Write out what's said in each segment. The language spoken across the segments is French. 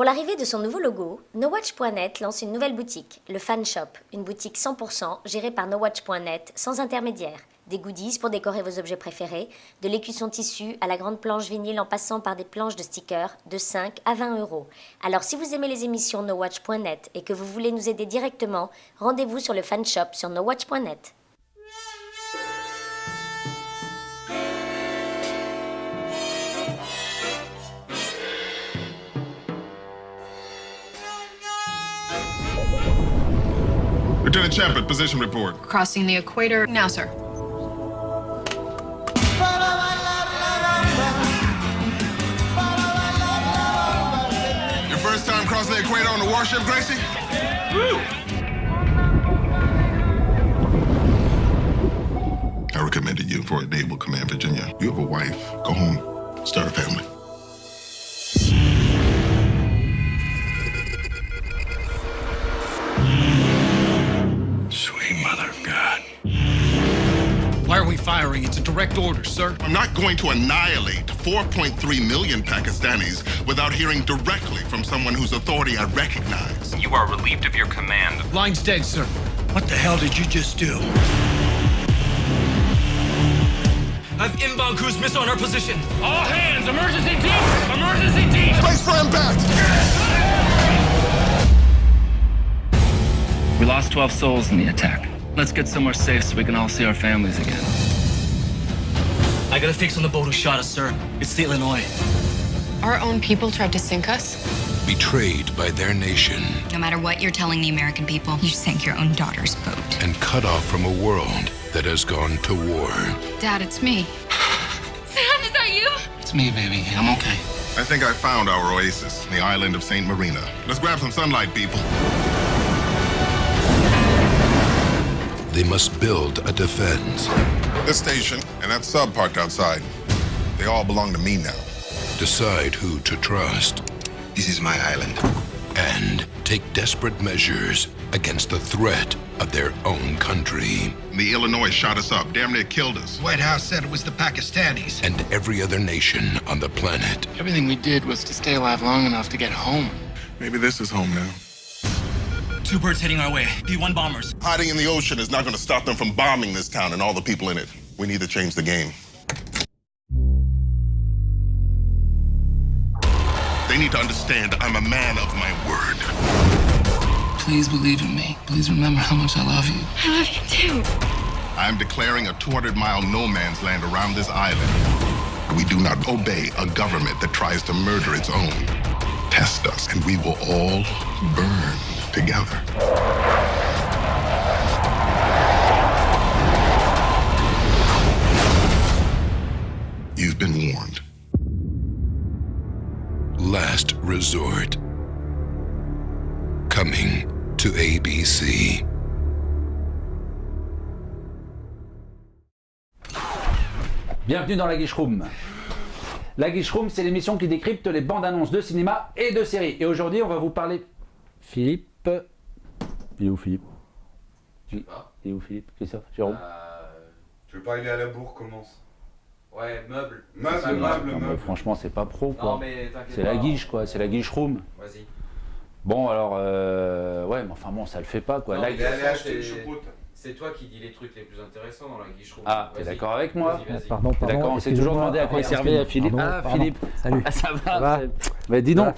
l'arrivée de son nouveau logo, NoWatch.net lance une nouvelle boutique, le Fan Shop, une boutique 100% gérée par NoWatch.net sans intermédiaire. Des goodies pour décorer vos objets préférés, de l'écusson tissu à la grande planche vinyle en passant par des planches de stickers de 5 à 20 euros. Alors si vous aimez les émissions NoWatch.net et que vous voulez nous aider directement, rendez-vous sur le Fan Shop sur NoWatch.net. Lieutenant Shepard, position report. Crossing the equator now, sir. Your first time crossing the equator on the warship, Gracie? Woo! I recommended you for a Naval Command, Virginia. You have a wife. Go home. Start a family. Sweet mother of God. Why are we firing? It's a direct order, sir. I'm not going to annihilate 4.3 million Pakistanis without hearing directly from someone whose authority I recognize. You are relieved of your command. Line's dead, sir. What the hell did you just do? I have inbound cruise missile on our position. All hands, emergency team! Emergency team! Place for impact! We lost 12 souls in the attack. Let's get somewhere safe so we can all see our families again. I got a fix on the boat who shot us, sir. It's the Illinois. Our own people tried to sink us. Betrayed by their nation No matter what you're telling the American people, you sank your own daughter's boat. and cut off from a world that has gone to war. Dad, it's me. Sam, is that you? It's me, baby. I'm okay. I think I found our oasis, the island of St. Marina. Let's grab some sunlight, people. They must build a defense, This station and that sub parked outside, they all belong to me now. decide who to trust, This is my island. and take desperate measures against the threat of their own country. The Illinois shot us up, damn near killed us. White House said it was the Pakistanis. And every other nation on the planet. Everything we did was to stay alive long enough to get home. Maybe this is home now. Two birds heading our way. B-1 bombers. Hiding in the ocean is not going to stop them from bombing this town and all the people in it. We need to change the game. They need to understand I'm a man of my word. Please believe in me. Please remember how much I love you. I love you too. I'm declaring a 200-mile no man's land around this island. We do not obey a government that tries to murder its own. Test us, and we will all burn together. You've been warned. Last Resort. Coming to ABC. Bienvenue dans la Guiche Room. La Guiche Room, c'est l'émission qui décrypte les bandes annonces de cinéma et de séries. Et aujourd'hui, on va vous parler. Philippe. Il est où Philippe? Il est où Philippe? Christophe? Jérôme? Tu veux pas aller à la bourre, commence. Ouais, meuble. Meuble. Franchement, c'est pas pro quoi. Non, mais t'inquiète C'est pas. la Guiche quoi, c'est la Guiche Room. Vas-y. Bon, alors, ouais, mais enfin bon, ça le fait pas quoi. Non, Là, mais Il est allé ça, acheter une c'est- choucroute. C'est toi qui dis les trucs les plus intéressants dans la guiche room. Ah, t'es Vas-y. d'accord avec moi? Vas-y, vas-y. Pardon, T'es d'accord, on s'est toujours demandé à quoi il servait à Philippe. Pardon, Ah, pardon. Philippe. Salut. Ah, ça Ça va. va Mais dis donc,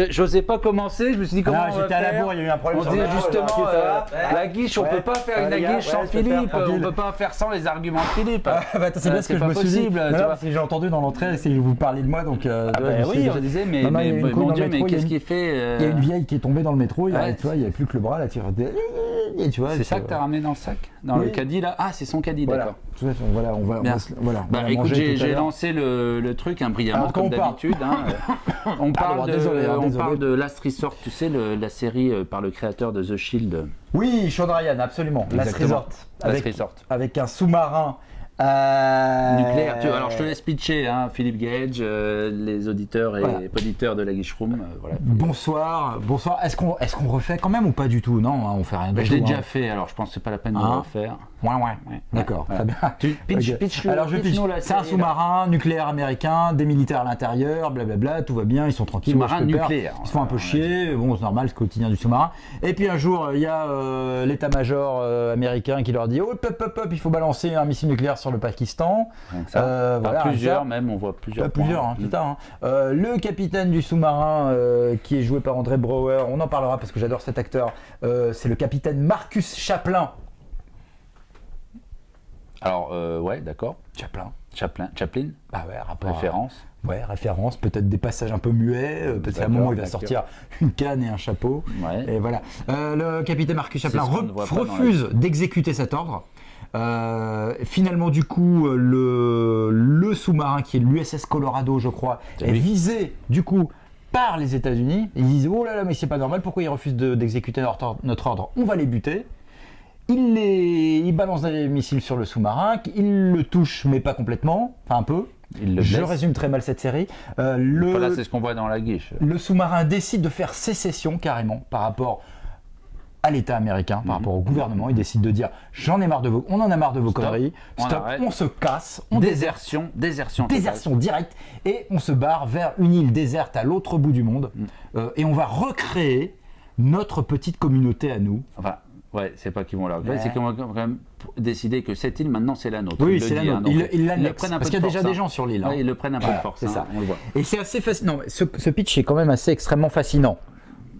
j'osais pas commencer, je me suis dit comment Ah, on va j'étais à la faire. bourre, il y a eu un problème On sur dit la bourre, justement, ok, ça va la guiche, on Ouais. peut pas faire Ça une va, les gars guiche sans Ouais, super, Philippe, on tranquille. peut pas faire sans les arguments de Philippe. Ah, bah, attends, c'est bien ce que c'est je pas me suis dit. possible, Non, tu non, vois. parce que j'ai entendu dans l'entrée, c'est que vous parliez de moi, donc. tu vois, Bah je me suis oui, dit, je disais, mais, Non, non, il y a une couille mon dans Dieu, le mais métro, qu'est-ce qu'il fait Il y a une vieille qui est tombée dans le métro, Ouais. tu vois, il n'y avait plus que le bras, là, tu vois. C'est ça que t'as ramené dans le sac? Dans le Oui. caddie là? Ah, c'est son caddie, Voilà, d'accord. tout à fait, voilà, on va Bien. voilà, on Bah va écoute, manger tout à j'ai l'heure. lancé le truc brillamment Alors, comme quand on parle. d'habitude. On parle désolé. on parle de Last Resort, tu sais, la série par le créateur de The Shield. Oui, Sean Ryan, absolument. Last Exactement. Resort. Last Resort. Avec un sous-marin Nucléaire. Alors je te laisse pitcher, hein, Philippe Gage, les auditeurs et auditeurs de la Guicheroom. Voilà. Bonsoir. Est-ce qu'on refait quand même ou pas du tout? Non, on fait rien du tout. Je l'ai déjà fait, alors je pense que c'est pas la peine de le refaire. Ouais. D'accord, très bien. Pitch alors je pitch. C'est un sous-marin nucléaire américain, des militaires à l'intérieur, blablabla, tout va bien, ils sont tranquilles. Sous-marin nucléaire. Ils se font un peu chier, bon c'est normal, c'est le quotidien du sous-marin. Et puis un jour, il y a l'état-major américain qui leur dit oh, hop, il faut balancer un missile nucléaire sur le Pakistan. Voilà, plusieurs même, on voit plusieurs. Plusieurs, c'est ça. Le capitaine du sous-marin qui est joué par André Brouwer, on en parlera parce que j'adore cet acteur, c'est le capitaine Marcus Chaplin. Alors, ouais, d'accord. Chaplin. Bah ouais, référence. Ouais, référence, peut-être des passages un peu muets, peut-être à un moment il va sortir une canne et un chapeau. Ouais. Et voilà. Le capitaine Marcus Chaplin refuse d'exécuter cet ordre. Finalement, du coup, le sous-marin qui est l'USS Colorado, je crois, est visé, du coup, par les États-Unis. Ils disent oh là là, mais c'est pas normal, pourquoi ils refusent d'exécuter notre ordre? On va les buter. Il balance des missiles sur le sous-marin, il le touche, mais pas complètement, enfin un peu. Je résume très mal cette série. Voilà, c'est ce qu'on voit dans la guiche. Le sous-marin décide de faire sécession carrément par rapport à l'État américain, par rapport au gouvernement. Il décide de dire on en a marre de vos conneries, on se casse, désertion directe, et on se barre vers une île déserte à l'autre bout du monde, et on va recréer notre petite communauté à nous. Enfin, ouais, c'est pas qu'ils vont la recréer, c'est qu'on va quand même décider que cette île maintenant c'est la nôtre. Oui, c'est la nôtre. Ils l'annexent, parce qu'il y a déjà des gens sur l'île. Ils le prennent un peu de force, c'est ça. On le voit. Et c'est assez fascinant. Ce pitch est quand même assez extrêmement fascinant.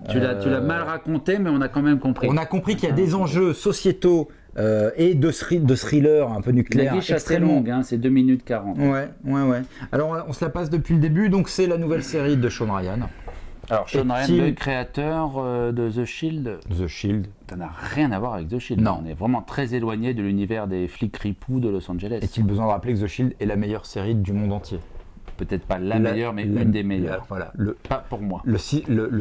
Tu l'as mal raconté, mais on a quand même compris. On a compris qu'il y a des enjeux sociétaux et de thriller un peu nucléaire. La guiche est très longue, hein, c'est 2 minutes 40. Ouais. Alors on se la passe depuis le début, donc c'est la nouvelle série de Sean Ryan. Alors Sean Ryan, le créateur de The Shield. The Shield. Ça n'a rien à voir avec The Shield. Non. On est vraiment très éloigné de l'univers des flics ripoux de Los Angeles. Est-il besoin de rappeler que The Shield est la meilleure série du monde entier? Peut-être pas la meilleure, mais une des meilleures. Voilà. Pas pour moi. Le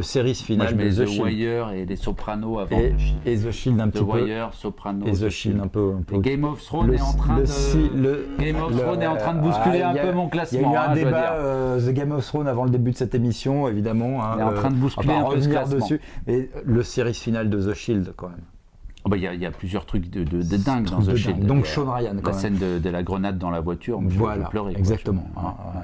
series final de The Shield. The Wire et les Sopranos avant The Shield. Et The Shield un petit peu. The Wire, Sopranos. Et The Shield un peu. Et Game of Thrones est en train de bousculer un peu mon classement. Il y a eu un débat, The Game of Thrones, avant le début de cette émission, évidemment. Il est en train de bousculer un peu ce classement. Dessus. Mais le series final de The Shield, quand même. Il y a plusieurs trucs de dingue dans The Shield. Donc Sean Ryan, quand même. La scène de la grenade dans la voiture, voilà, pleurer. Exactement,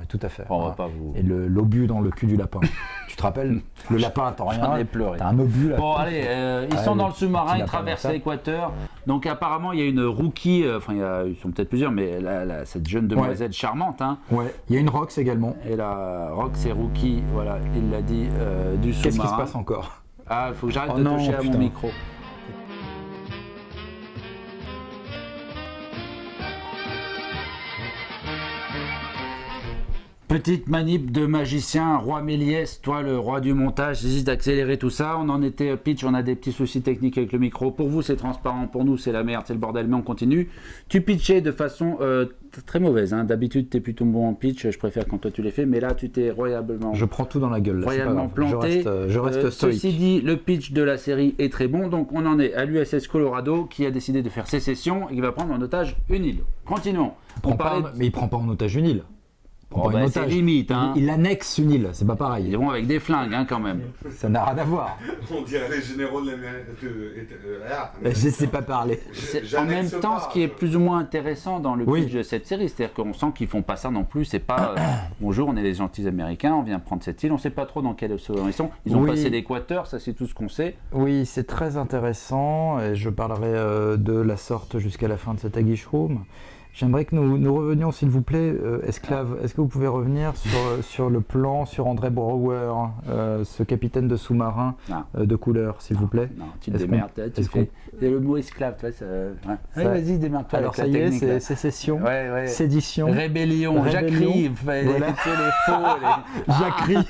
tout à fait. On va pas vous... Et l'obus dans le cul du lapin. Tu te rappelles? Le lapin attend rien. J'en ai pleuré. T'as un obus là. Bon allez, ils sont dans le sous-marin, ils traversent l'Équateur. Donc apparemment il y a une rookie, ils sont peut-être plusieurs, mais cette jeune demoiselle charmante. Hein. Ouais. Il y a une Rox également. Et la Rox est rookie, voilà, il l'a dit, du sous-marin. Qu'est-ce qui se passe encore? Ah, il faut que j'arrête de toucher à mon micro. Petite manip de magicien, roi Méliès, toi le roi du montage, j'hésite d'accélérer tout ça. On en était pitch, on a des petits soucis techniques avec le micro. Pour vous c'est transparent, pour nous c'est la merde, c'est le bordel, mais on continue. Tu pitchais de façon très mauvaise, hein. D'habitude t'es plutôt bon en pitch, je préfère quand toi tu les fais, mais là tu t'es royablement... Je prends tout dans la gueule, là, royalement planté. Je reste stoïque. Ceci dit, le pitch de la série est très bon, donc on en est à l'USS Colorado qui a décidé de faire sécession et qui va prendre en otage une île. Continuons. Mais il prend pas en otage une île. C'est limite, hein. Il annexe une île, c'est pas pareil. Ils vont avec des flingues, hein, quand même. Ça n'a rien à voir. On dirait les généraux de l'Amérique. Je sais pas parler. En même temps, ce qui est plus ou moins intéressant dans le pitch de cette série, c'est-à-dire qu'on sent qu'ils font pas ça non plus. C'est pas bonjour, on est les gentils Américains, on vient prendre cette île, on sait pas trop dans quelle zone ils sont. Ils ont passé l'Équateur, ça c'est tout ce qu'on sait. Oui, c'est très intéressant et je parlerai de la sorte jusqu'à la fin de cette Guicheroom. J'aimerais que nous revenions, s'il vous plaît, Esclave, est-ce que vous pouvez revenir sur le plan, sur André Brouwer, ce capitaine de sous-marin de couleur, s'il vous plaît? Non, tu te démerdes, tu fais le mot esclave, tu vois, Allez, vas-y, démarre-toi. Alors ça y est, c'est sécession, sédition, rébellion, Jacquerie, voilà. les faux, Jacquerie.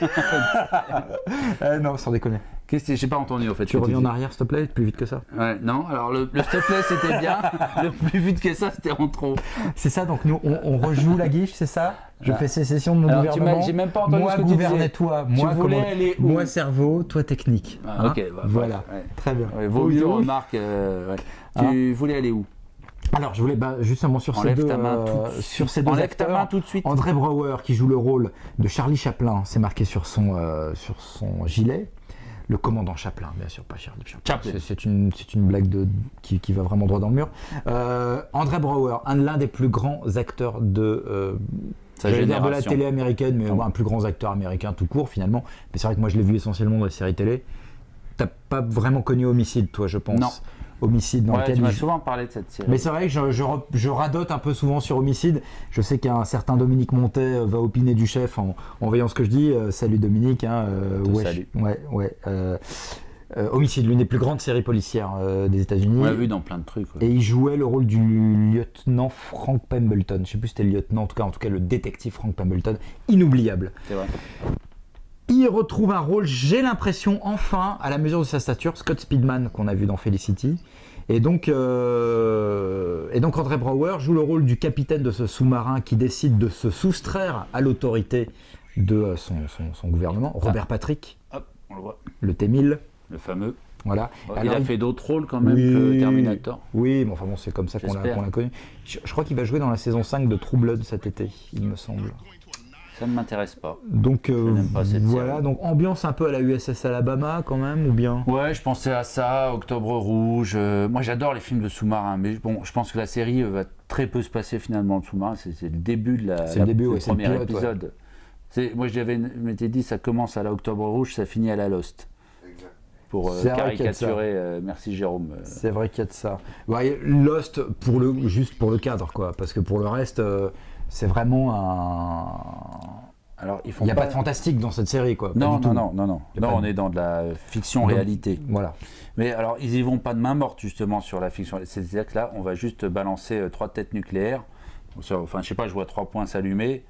Non, sans déconner. J'ai pas entendu en fait. Tu reviens en arrière s'il te plaît, plus vite que ça. Ouais, non, alors le s'il te plaît c'était bien, le plus vite que ça c'était en trop. C'est ça, donc nous on rejoue la guiche, c'est ça? Je fais sécession de mon gouvernement. J'ai même pas entendu ce que tu disais. Moi gouverne-toi, moi cerveau, toi technique. Ok, voilà, très bien. Vos remarques, tu voulais aller où? Alors, je voulais justement sur ces deux acteurs, tout de suite. André Brouwer qui joue le rôle de Charlie Chaplin, c'est marqué sur son gilet. Le commandant Chaplin, bien sûr, pas Charlie Chaplin. C'est une blague qui va vraiment droit dans le mur. André Brouwer, l'un des plus grands acteurs de la télé américaine, mais un plus grand acteur américain tout court finalement. Mais c'est vrai que moi je l'ai vu essentiellement dans les séries télé. T'as pas vraiment connu Homicide, toi, je pense. Non. Homicide dans lequel tu m'as souvent parlé de cette série. Mais c'est vrai que je radote un peu souvent sur Homicide. Je sais qu'un certain Dominique Montet va opiner du chef en voyant ce que je dis. Salut Dominique. Salut. Ouais. Homicide, l'une des plus grandes séries policières des États-Unis. On l'a vu dans plein de trucs. Ouais. Et il jouait le rôle du lieutenant Frank Pembleton. Je sais plus si c'était le lieutenant, en tout cas le détective Frank Pembleton. Inoubliable. C'est vrai. Il retrouve un rôle, j'ai l'impression, enfin, à la mesure de sa stature, Scott Speedman, qu'on a vu dans Felicity. Et donc André Brouwer joue le rôle du capitaine de ce sous-marin qui décide de se soustraire à l'autorité de son gouvernement, Robert Patrick. Hop, on le voit. Le T-1000. Le fameux. Voilà. Alors, il a fait d'autres rôles quand même que Terminator. Oui, mais enfin bon, c'est comme ça qu'on l'a connu. Je crois qu'il va jouer dans la saison 5 de True Blood cet été, il me semble. Ça ne m'intéresse pas. Donc voilà, donc ambiance un peu à la USS Alabama quand même, ou bien? Ouais, je pensais à ça, Octobre Rouge. Moi j'adore les films de sous-marins, mais bon, je pense que la série va très peu se passer finalement en sous-marin. C'est le début de du premier épisode. Ouais. Moi je m'étais dit, ça commence à la Octobre Rouge, ça finit à la Lost. Pour caricaturer, merci Jérôme. C'est vrai qu'il y a de ça. Ouais, Lost juste pour le cadre, quoi, parce que pour le reste. C'est vraiment un. Alors, il n'y a pas de fantastique dans cette série, quoi. Non, on est dans de la fiction-réalité. Voilà. Mais alors, ils y vont pas de main morte, justement, sur la fiction. C'est-à-dire que là, on va juste balancer 3 têtes nucléaires. Enfin, je sais pas, je vois 3 points s'allumer,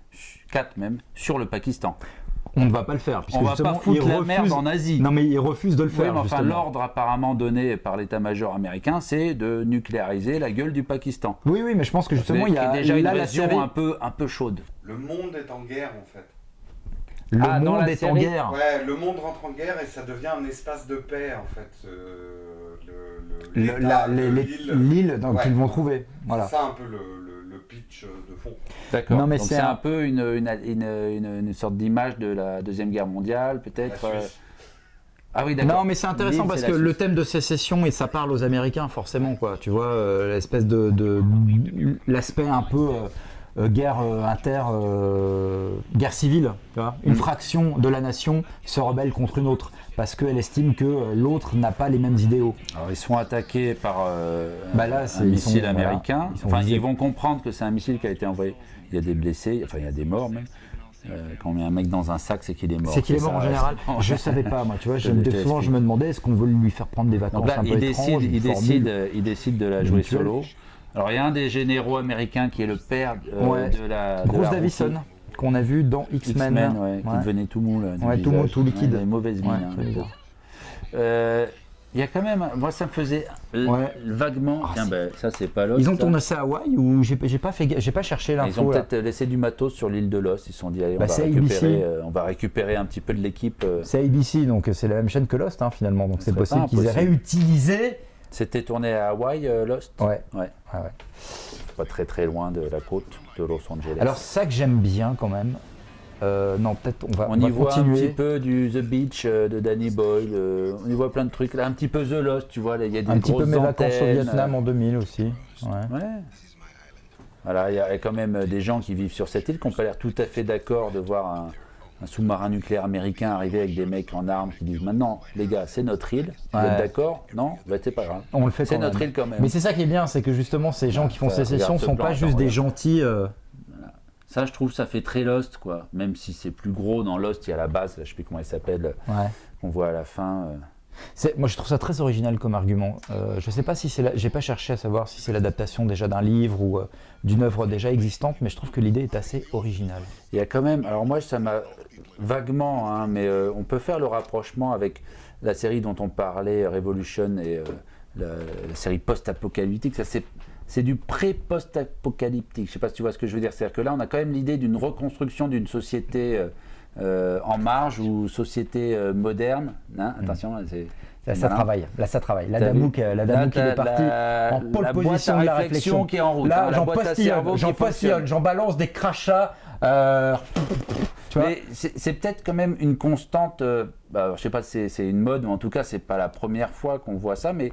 4 même, sur le Pakistan. On ne va pas le faire. On va pas foutre la merde en Asie. Non, mais ils refusent de le faire. Oui, mais enfin, l'ordre apparemment donné par l'état-major américain, c'est de nucléariser la gueule du Pakistan. Oui, mais je pense que justement, il y a déjà une invasion un peu chaude. Le monde est en guerre, en fait. Le monde est en guerre. Ouais, le monde rentre en guerre et ça devient un espace de paix, en fait. L'île qu'ils vont trouver. Voilà. C'est ça un peu le pitch de fond. D'accord. Donc c'est un peu une sorte d'image de la Deuxième Guerre mondiale, peut-être. Ah oui, d'accord. Non, mais c'est intéressant parce que le thème de sécession, et ça parle aux Américains forcément, quoi. Tu vois, l'espèce l'aspect un peu guerre civile. Tu vois, une fraction de la nation se rebelle contre une autre parce qu'elle estime que l'autre n'a pas les mêmes idéaux. Alors ils se font attaquer par un missile américain. Ils vont comprendre que c'est un missile qui a été envoyé. Il y a des blessés, il y a des morts même. Quand on met un mec dans un sac, c'est qu'il est mort. C'est qu'il est mort en général. Je savais pas, moi, tu vois. Souvent, je me demandais est-ce qu'on veut lui faire prendre des vacances un peu étranges. Il décide de la jouer solo. Alors il y a un des généraux américains qui est le père de la. Bruce Davison, qu'on a vu dans X-Men. Qui devenait tout mou là. Tout mou, tout liquide. Une mauvaise mine. Il y a quand même, moi ça me faisait vaguement. Ça c'est pas Lost. Ils ont tourné ça à Hawaï ou j'ai pas cherché l'info. Ils ont peut-être laissé du matos sur l'île de Lost. Ils se sont dit allez, on va récupérer un petit peu de l'équipe. C'est ABC, donc c'est la même chaîne que Lost finalement. Donc c'est possible qu'ils aient réutilisé. C'était tourné à Hawaï, Lost. Ouais. Pas très très loin de la côte de Los Angeles. Alors ça que j'aime bien quand même. Non, peut-être on va y voit continuer. Un petit peu du The Beach de Danny Boyle, on y voit plein de trucs là, un petit peu The Lost, tu vois, là il y a des grosses antennes. Un petit peu mes vacances au Vietnam en 2000 aussi. Ouais. Voilà, il y a quand même des gens qui vivent sur cette île qui n'ont pas l'air tout à fait d'accord de voir un sous-marin nucléaire américain arriver avec des mecs en armes qui disent maintenant les gars c'est notre île, vous êtes d'accord? Non, c'est pas grave. On le fait c'est notre île quand même. Mais c'est ça qui est bien, c'est que justement ces gens qui font sécession sont pas juste des gentils. Ça, je trouve, ça fait très Lost, quoi. Même si c'est plus gros dans Lost, il y a la base, là, je sais plus comment elle s'appelle, qu'on voit à la fin. Moi, je trouve ça très original comme argument. Je sais pas si j'ai pas cherché à savoir si c'est l'adaptation déjà d'un livre ou d'une œuvre déjà existante, mais je trouve que l'idée est assez originale. Il y a quand même, alors moi, ça m'a vaguement, mais on peut faire le rapprochement avec la série dont on parlait, Revolution, et la série post-apocalyptique. Ça, c'est du pré-post-apocalyptique. Je ne sais pas si tu vois ce que je veux dire. C'est-à-dire que là, on a quand même l'idée d'une reconstruction d'une société en marge ou société moderne. Hein, attention, Là, ça travaille. La T'as Damouk vu qui est partie en pole la position boîte de à la réflexion. qui est en route. Là, La boîte à cerveau qui fonctionne. j'en balance des crachats. Tu vois. Mais c'est peut-être quand même une constante. Je sais pas si c'est une mode, ou en tout cas, c'est pas la première fois qu'on voit ça, mais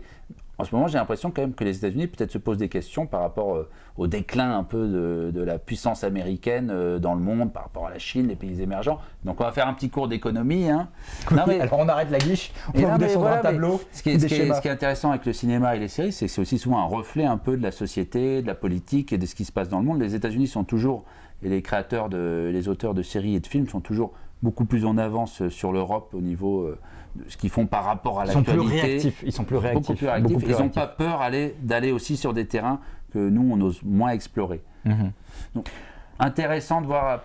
en ce moment, j'ai l'impression quand même que les États-Unis peut-être se posent des questions par rapport au déclin un peu de la puissance américaine dans le monde, par rapport à la Chine, les pays émergents. Donc, on va faire un petit cours d'économie. Hein. Non, mais alors, on arrête la guiche, on va vous descendre un tableau. Ce qui est intéressant avec le cinéma et les séries, c'est que c'est aussi souvent un reflet un peu de la société, de la politique et de ce qui se passe dans le monde. Les États-Unis sont toujours, et les créateurs, les auteurs de séries et de films sont toujours beaucoup plus en avance sur l'Europe au niveau de ce qu'ils font par rapport à l'actualité. Ils sont plus réactifs. Beaucoup plus réactifs. Ils n'ont pas peur d'aller aussi sur des terrains que nous, on ose moins explorer. Donc, intéressant de voir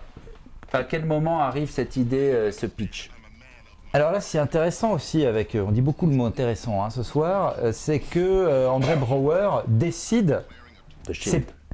à quel moment arrive cette idée, ce pitch. Alors là, c'est intéressant aussi, on dit beaucoup le mot intéressant ce soir, c'est que André Brouwer décide...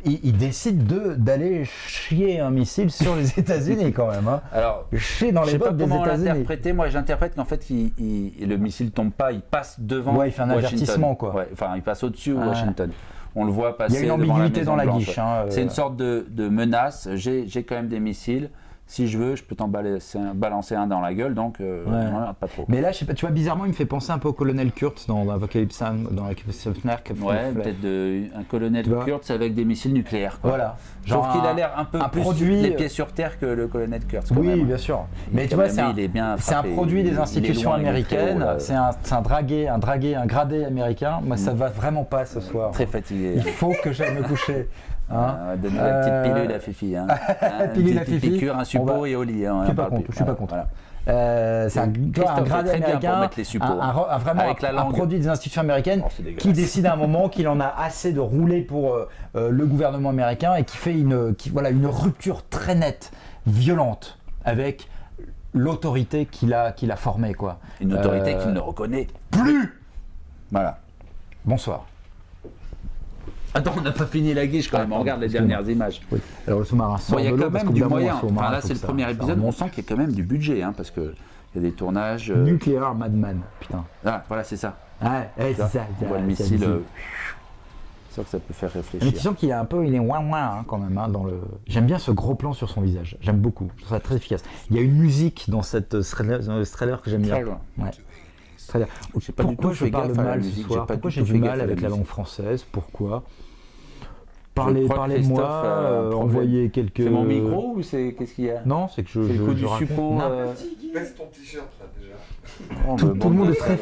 Il décide d'aller chier un missile sur les États-Unis quand même. Hein. Alors, chier dans les bottes des États-Unis. Moi, j'interprète qu'en fait, le missile tombe pas, il passe devant. Ouais, il fait un avertissement, quoi. Ouais, enfin, il passe au-dessus de Washington. On le voit passer. Il y a une ambiguïté dans la guiche. C'est une sorte de menace. J'ai quand même des missiles. Si je veux, je peux t'en balancer un dans la gueule, donc pas trop. Mais là, je sais pas, tu vois, bizarrement, il me fait penser un peu au colonel Kurtz dans Apocalypse Now, Ouais, peut-être un colonel Kurtz avec des missiles nucléaires. Quoi. Voilà. Sauf qu'il a l'air un peu plus les pieds sur terre que le colonel Kurtz. Oui, bien sûr. Mais tu vois, c'est un produit des institutions américaines. C'est un gradé américain. Moi, ça va vraiment pas ce soir. Très fatigué. Il faut que j'aille me coucher. Donner la petite pilule à Fifi. Pilule à Fifi. Piqûre, un suppôt et au lit. Je suis pas contre. C'est un gradé américain, un produit des institutions américaines qui décide à un moment qu'il en a assez de rouler pour le gouvernement américain et qui fait une rupture très nette, violente, avec l'autorité qu'il a formée. Quoi. Une autorité qu'il ne reconnaît plus. Voilà. Bonsoir. Attends, on n'a pas fini la guiche quand même, on regarde les dernières images. Oui. Alors le sous-marin sort il y a quand même du moyen. Enfin, là, c'est le premier épisode, on sent qu'il y a quand même du budget, parce qu'il y a des tournages... Nuclear Madman, putain. Ah, voilà, c'est ça. C'est ça. On voit le missile... C'est sûr que ça peut faire réfléchir. Mais tu sens qu'il est un peu, il est ouin quand même dans le. J'aime bien ce gros plan sur son visage. J'aime beaucoup. Je trouve ça très efficace. Il y a une musique dans ce trailer que j'aime bien. Ouais. Très bien. Pourquoi je parle mal ce soir ? Pourquoi j'ai du mal avec la langue française ? Pourquoi ? Parlez-moi, envoyez quelques... C'est mon micro ou c'est... Qu'est-ce qu'il y a ? Non, c'est que je suppos... Baisse ton t-shirt là déjà. Tout le monde est très...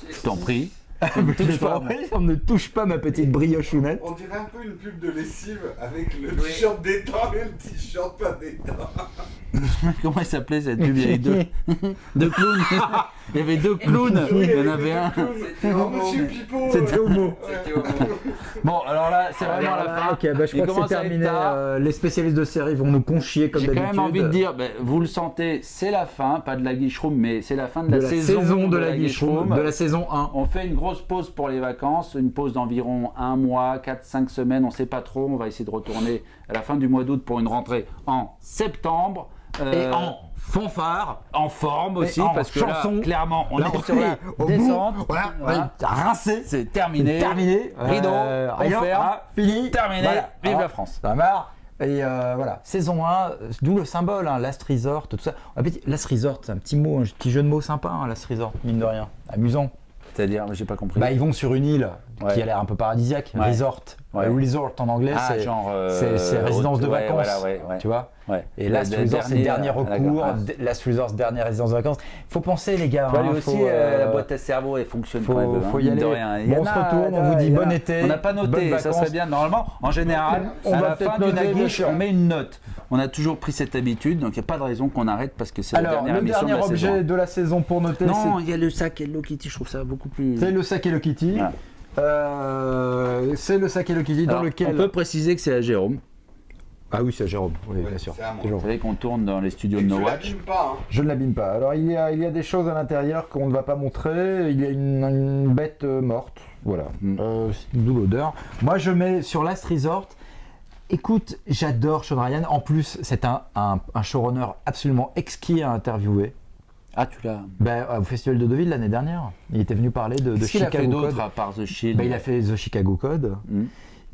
Je t'en prie. Ça ne touche pas ma petite briochounette. On dirait un peu une pub de lessive avec le t-shirt d'étang et le t-shirt pas d'étang. Comment il s'appelait cette pub ? Il y avait deux clowns. Il y avait deux clowns. Il y en avait un. C'était Homo. Bon, alors là, c'est vraiment la fin. Ok, je crois que c'est terminé. Les spécialistes de série vont nous conchier comme d'habitude. J'ai quand même envie de dire, vous le sentez, c'est la fin, pas de la Guicheroom, mais c'est la fin de la saison de la Guicheroom, de la saison 1. On fait une grosse pause pour les vacances, une pause d'environ 1 mois, 4-5 semaines, on ne sait pas trop. On va essayer de retourner à la fin du mois d'août pour une rentrée en septembre. Et en fanfare, en forme aussi, parce que chanson, là, clairement, on est sur la descente. Voilà. Rincé, c'est terminé. Rideau, on ferme, fini, terminé. Voilà. Vive la France. Ça marre. Et voilà, saison 1, d'où le symbole, Last Resort, tout ça. Last Resort, c'est un petit mot, un petit jeu de mots sympa, Last Resort, mine de rien, amusant. C'est-à-dire, j'ai pas compris. Ils vont sur une île qui a l'air un peu paradisiaque, resort. Resort en anglais, c'est résidence de vacances, tu vois. Et Last Resort, c'est le dernier recours. Last Resort, dernière résidence de vacances. Il faut penser, les gars. Lui aussi, la boîte à cerveau, elle fonctionne quand même. Faut y aller. On se retourne, on vous dit bon été. On n'a pas noté, ça serait bien. Normalement, en général, à la fin d'une guiche, on met une note. On a toujours pris cette habitude, donc il n'y a pas de raison qu'on arrête parce que c'est la dernière émission de la saison. Le dernier objet de la saison pour noter, non, il y a le sac Hello Kitty, je trouve ça beaucoup plus... C'est le sac Hello Kitty. C'est le sac Hello Kitty dans lequel... On peut préciser que c'est à Jérôme. Ah oui, c'est à Jérôme, oui, bien sûr. Vous savez qu'on tourne dans les studios de No Watch. Je ne l'abîme pas. Alors il y a des choses à l'intérieur qu'on ne va pas montrer. Il y a une bête morte, voilà. D'où l'odeur. Moi je mets sur Last Resort. Écoute, j'adore Sean Ryan. En plus, c'est un showrunner absolument exquis à interviewer. Ah, tu l'as. Au Festival de Deauville l'année dernière. Il était venu parler de Chicago Code. Il a fait d'autres à part The Shield. Il a fait The Chicago Code.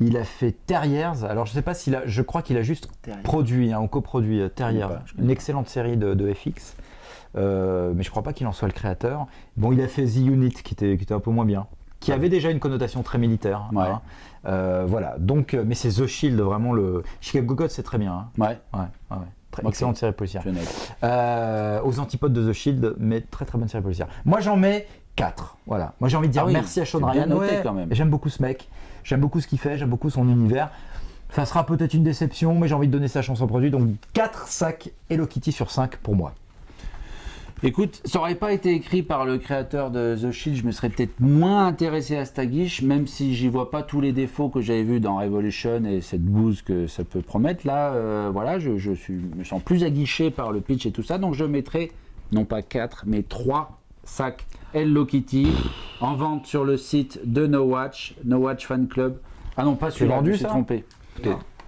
Il a fait Terriers. Alors je sais pas s'il a. Je crois qu'il a juste produit, ou coproduit Terriers. Une excellente série de FX. Mais je crois pas qu'il en soit le créateur. Bon, il a fait The Unit qui était un peu moins bien. Qui avait déjà une connotation très militaire. Ouais. Voilà. Donc, mais c'est The Shield, vraiment le. Chicago Code, c'est très bien. Ouais. Excellente série policière. Aux antipodes de The Shield, mais très très bonne série policière. Moi j'en mets 4. Voilà. Moi j'ai envie de dire merci à Sean Ryan. Quand même. J'aime beaucoup ce mec. J'aime beaucoup ce qu'il fait. J'aime beaucoup son univers. Ça sera peut-être une déception, mais j'ai envie de donner sa chance au produit. Donc 4 sacs Hello Kitty sur 5 pour moi. Écoute, ça aurait pas été écrit par le créateur de The Shield, je me serais peut-être moins intéressé à Stagish, même si j'y vois pas tous les défauts que j'avais vus dans Revolution et cette bouse que ça peut promettre. Là, voilà, je me sens plus aguiché par le pitch et tout ça, donc je mettrai non pas 4, mais 3 sacs Hello Kitty en vente sur le site de No Watch Fan Club. Ah non, pas celui-là, je me suis trompé.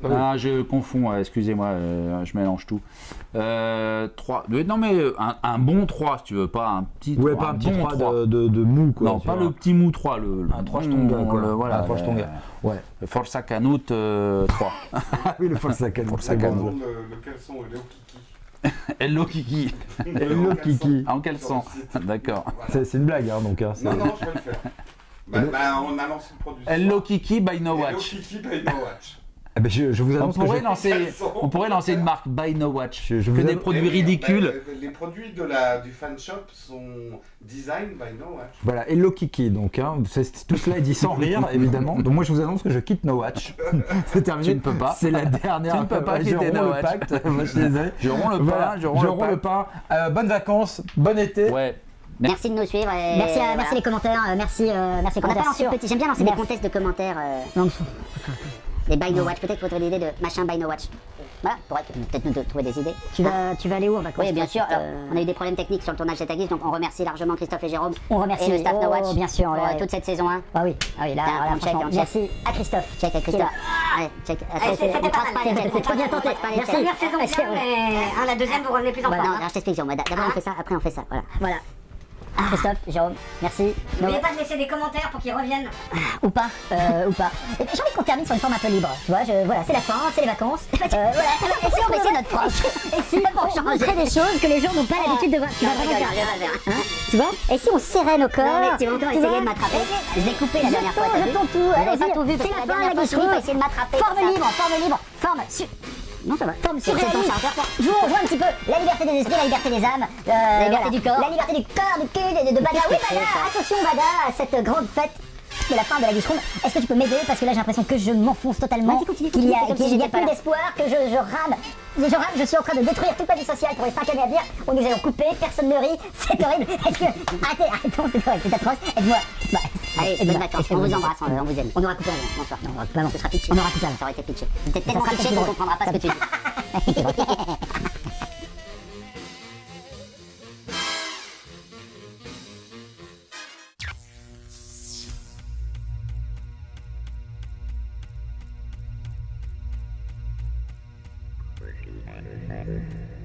Ah, je confonds, excusez-moi, je mélange tout. 3. Non, mais un bon 3, si tu veux, pas un petit 3. Ouais, pas un petit bon 3 de mou, quoi. Non, pas le petit mou 3. Un 3 Stonga, quoi. Voilà, un 3 Stonga. Ouais. Le Forza Canut 3. Ah oui, le Forza Canut. Le caleçon Hello Kiki. Hello Kiki. En caleçon. D'accord. C'est une blague, donc. Non, je vais le faire. On a lancé le produit. Hello Kiki by No Watch. Hello Kiki by No Watch. Ah ben je vous annonce on pourrait lancer une marque By No Watch. Je fais des produits ridicules. Les produits du fan shop sont design by No Watch. Voilà, Hello Kiki, donc tout cela est dit sans rire, évidemment. Donc moi je vous annonce que je quitte No Watch. C'est terminé. Tu ne peux pas. C'est la dernière. Tu ne peux pas quitter No Watch. Pacte. Moi je suis désolé. Je romps le pain. Je romps le pain. Bonnes vacances, bon été. Ouais. Merci de nous suivre. Merci les commentaires. Merci les commentaires. On n'a pas lancé petit. J'aime bien lancer des contests de commentaires. Les By No Watch, peut-être faudrait l'idée de machin By No Watch. Voilà, pourrait peut-être nous trouver des idées. Tu vas aller où en vacances? Oui, bien sûr. Alors, on a eu des problèmes techniques sur le tournage de Stagish, donc on remercie largement Christophe et Jérôme. On remercie et le staff No Watch. Bien sûr, pour toute cette saison 1. Ah oui, là, merci à Christophe. Check à Christophe. Ouais, check. C'était trop bien tenté. Merci. Première saison bien, mais la deuxième, vous revenez plus en forme. Non, je t'explique, Jérôme. D'abord on fait ça, après on fait ça. Voilà. Christophe, Jérôme, merci. N'oubliez pas de laisser des commentaires pour qu'ils reviennent. Ou pas. Et j'ai envie qu'on termine sur une forme un peu libre. Tu vois, voilà, c'est la fin, c'est les vacances. Voilà. Et si on baissait notre prof? Et si on montrait des choses que les gens n'ont pas l'habitude de voir? Tu vas vraiment faire. Tu vois? Et si on serrait nos corps? Non, mais tu vas encore essayer de m'attraper. Je l'ai coupé la dernière fois. Je tente tout. J'avais pas tout vu. C'est la fin, la guiche. Pas essayer de m'attraper. Forme libre. Non, ça va. Forme surréaliste. Jouons un petit peu. La liberté des esprits, la liberté des âmes. La liberté du corps. La liberté du corps, du cul, de Bada. Oui, Bada. Associons Bada à cette grande fête de la fin de la guiche ronde. Est-ce que tu peux m'aider? Parce que là, j'ai l'impression que je m'enfonce totalement. Qu'il y a plus d'espoir, que je rame. Je suis en train de détruire toute ma vie sociale pour les 5 années à venir. On nous allons couper, personne ne rit. C'est horrible. Est-ce que. Arrêtons, c'est horrible, c'est atroce. Aide-moi. Allez, bonnes vacances. On vous embrasse, on vous aime. On aura coupé avant. Bonsoir. Non, on aura coupé avant. Ce sera pitché. On aura coupé avant. Ça aurait été pitché. Peut-être tellement pitché qu'on comprendra pas ce que tu dis. Thank you.